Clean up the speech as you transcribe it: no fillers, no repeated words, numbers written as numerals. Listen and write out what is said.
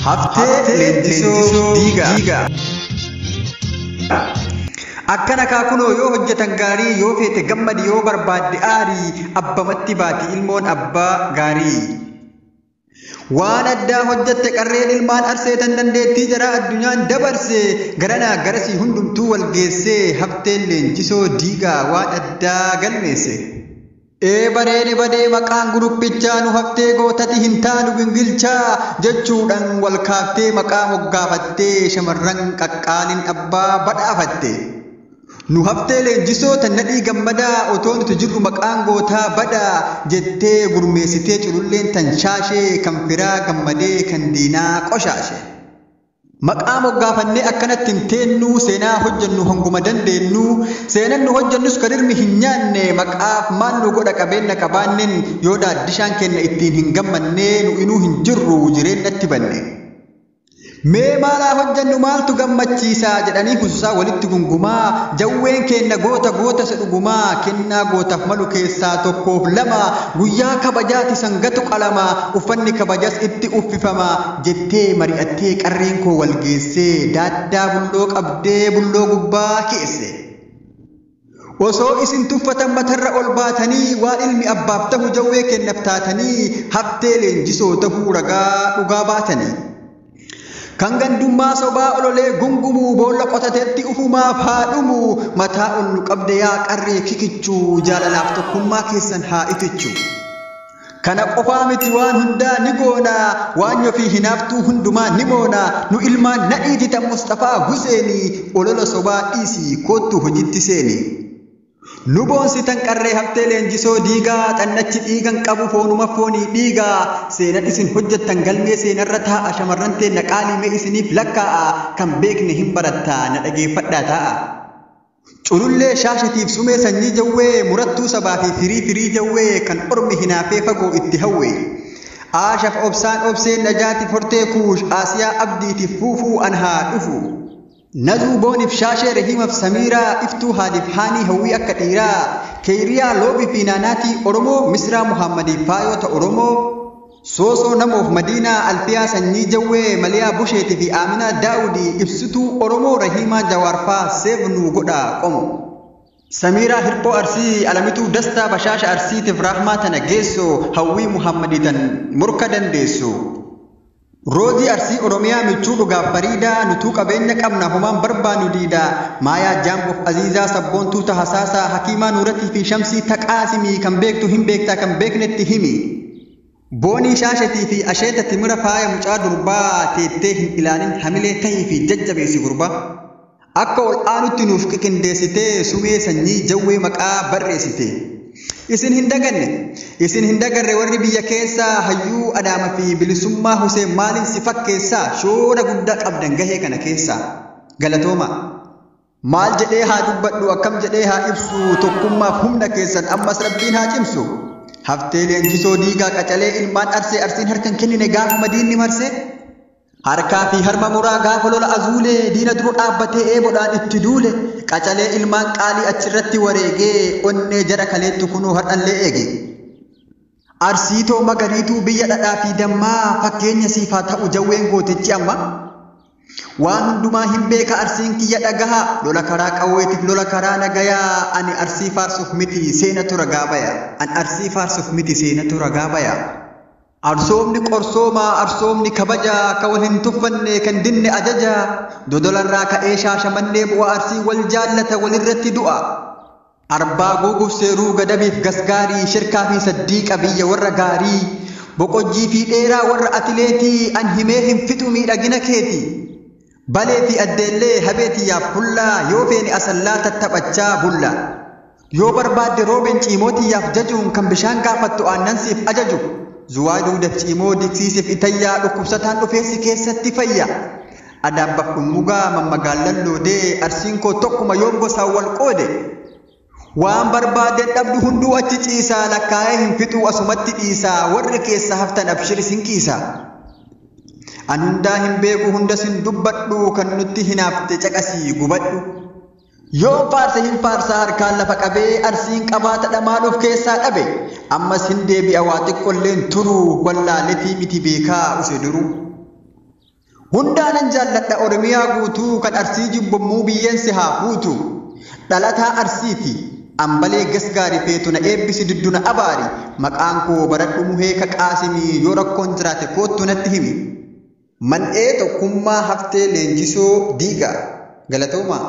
Haftee leenjisoo diigaa. Akkana kaakunoo yoo hojjetan gaarii yoo feete gammadi yoo barbaadde aarii abbamatti baati ilmoon abbaa gaarii. Waan addaa hojjette qarreen ilmaan arseetan dandeettii jara addunyaan dabarse garanaa garasii hundumtuu wal geesse hafteen leenjisoo diigaa waan addaa galmeesse. Bareede badee maqaan guruppichaa nu haftee gootati hin taanu gingilchaa jechuudhaan wal kaaftee maqaa moggaafattee shamarran qaqqaalin abbaa badhaafatte. Nu haftee leenjisoo tan nadhii gammadaa otoo nuti jirru maqaan gootaa badaa jettee gurmeessitee cululleen tan shaashee kan firaa gammadee kan diinaa qoshaashe. Maqaa moggaafannee akkanatti hin teennu seenaa hojjennu hanguma dandeenyu seenan nu hojjennus kan ilmi hin nyaanne maqaaf maal nu godha qabeenya qabaanneen yoo daaddishaan kenna ittiin hin gammanne nu inuu hin jirru jireenyatti banne. Mee maalaa hojjennu maaltu gammachiisa jedhanii kuusaa walitti gungumaa jawween kenna goota isa dhugumaa kennaa gootaaf malu keessaa tokkoof lama guyyaa kabajaati sangatu qalama uffanni kabajas itti uffifama jettee mari'attee qarreen koo wal geessee daaddaa bulloo qabdee bulloo gubbaa keesse. Osoo isin tuffatan matarra ol baatanii waan ilmi abbaaf ta'u jawwee kennaaf taatanii haftee leenjisoo ta'uu ragaa dhugaa baatanii. Kan gandummaa sobaa ololee gungumuu boolla qotateetti ufumaaf haadhumu mataa ol nu qabde yaa qarree kikichuu jaalalaaf tokkummaa keessan haa itichu. Kana qofaa miti waan hundaa ni goona waan ofii hinaaftuu hundumaa ni moona nu ilmaan nadhiiti tan Mustafaa Huseenii olola sobaa dhiisii koottuu hojitti seeni. Nu boonsitan qarree haftee leenjisoo diigaa xannachi dhiigan qabu foonuma foonii dhiigaa seenan isin hojjettan galmee seenarra taa'a shamarran teenna qaalimee isiniif lakkaa'a kan beekne hin barattaa na dhageeffadhaa taa'a. Culullee shaashatiif sumee sanyii jawwee murattuu sabaa fi firii jawwee kan ormi hinaafee fagoo itti hawwee. Aashaf obsaan obseen najaatiif hortee kuush Aasiyaa abdiitiif fuufuu an haa dhufu. Nazuu booniif shaashee Rahimaaf Samiiraa iftuu haadhiif haanii hawwii akka dhiiraa Keeriyaa loobii fi naanaatii Oromoo Misraa Muhammadiif faayota Oromoo Soosoo namoof Madiinaa Alfiyaa sanyii jawwee Maliyaa Busheetii fi Aaminaa Daawudii ibsituu Oromoo Rahimaa Jawaarfaa seefnuu godhaa qomo. Samiiraa Hirphoo Arsii Alamituu Dastaa Bashaasha Arsiitiif Rahmaa tana geessoo hawwii Muhammadii tan murka dandeessoo. Roozii Arsii Oromiyaa michuu dhugaaf fariidaa nutuu qabeenya qabna homaan barbaannu diidaa Maayaa Jaamboof Aziizaa sabboontuu tahasaasaa Hakiimaa Nuuratii fi Shamsii Taqaasimii kan beektu hin beektaa kan beeknetti himi. Boonii shaashatii fi asheeta timira faaya mucaa durbaa teettee hin ilaalin hamilee tahii fi jajjabeessi gurbaa. Akka ol aanutti nuuf qiqindeessitee sumee sanyii jawwee maqaa barreessite. Isin hin dagarre warri biyya keessaa hayyuu Adaama fi bilisummaa Huseen maaliin si fakkeessaa shoora guddaa qabdan gahee kana keessaa galatooma. Maal jedhee haa dubbadhu akkam jedhee haa ibsu tokkummaaf humna keessan ammas rabbiin haa cimsu. Haftee leenjisoo diigaa qacalee ilmaan arsee arsiin harkan kennine gaafuma diinni marsee. Harkaa fi harma muraa gaafa lola azuulee diina dura dhaabbatee eeboodhaan itti duule qacalee ilmaan qaalii achirratti wareegee onnee jara kaleettu kunuu har'allee eege. Arsiitoo magariituu biyya dhadhaa fi dammaa fakkeenya siifaa ta'u jawween gootichi amma. Waan hundumaa hin beeka arsiin kiyya dhagaha lola karaa qawweetiif lola karaa nagayaa ani arsii faarsuuf miti seenatu ragaa baya. An arsii faarsuuf miti seenatu ragaa baya. Arsoomni qorsoomaa arsoomni kabajaa ka wal hin tuffanne kan dinne ajajaa dodolarraa ka'ee shaashamannee bu'aa arsii wal jaallata walirratti du'a. Arbaa guuguuf seeruu gadabiif gasgaarii shirkaa fi saddiiqa biyya warra gaarii boqojjii fi dheeraa warra atileetii an himee hin fixu miidhagina keeti. Balee fi addeellee habeetiyyaaf bullaa yoo feene asallaa tattaphachaa bulla. Yoo barbaadde roobeen ciimootiyaaf jajuun kan bishaan gaafattu aannansiif ajaju. Zuwaa duudaf ciimoo diksiisiif itayyaa dhukkubsataan dhufeessi keessatti fayya. Adaabbaaf dhummugaa mammagaallan loodee arsiin koo tokkuma yoom gosaan wal qoode. Waan barbaadeen dhabdu hunduu achi ciisaa lakkaa'ee hin fixuu asumatti dhiisaa warri keessa haftan abshir isin kiisa. An hundaa hin beeku hunda sin dubbadhu kan nutti hinaafte caqasii gubadhu. Yoon faarsa hin faarsaa harkaan lafa qabee arsiin qabaata dhamaaluuf keessaa dhabe ammas hin deebi'a waa xiqqolleen turu wallaaletii miti beekaa use duru. hundaanan jaalladha oromiyaa guutuu kan arsii jibbammuu biyyeensi haa fuutu dhalataa arsiiti ambalee gasgaarii feetu na eebbisi didduna abaari maqaan koo baradhu muhee ka qaasimii yoo rakkoon jiraate koottu natti himi man'ee tokkummaa haftee leenjisoo diigaa galatoomaa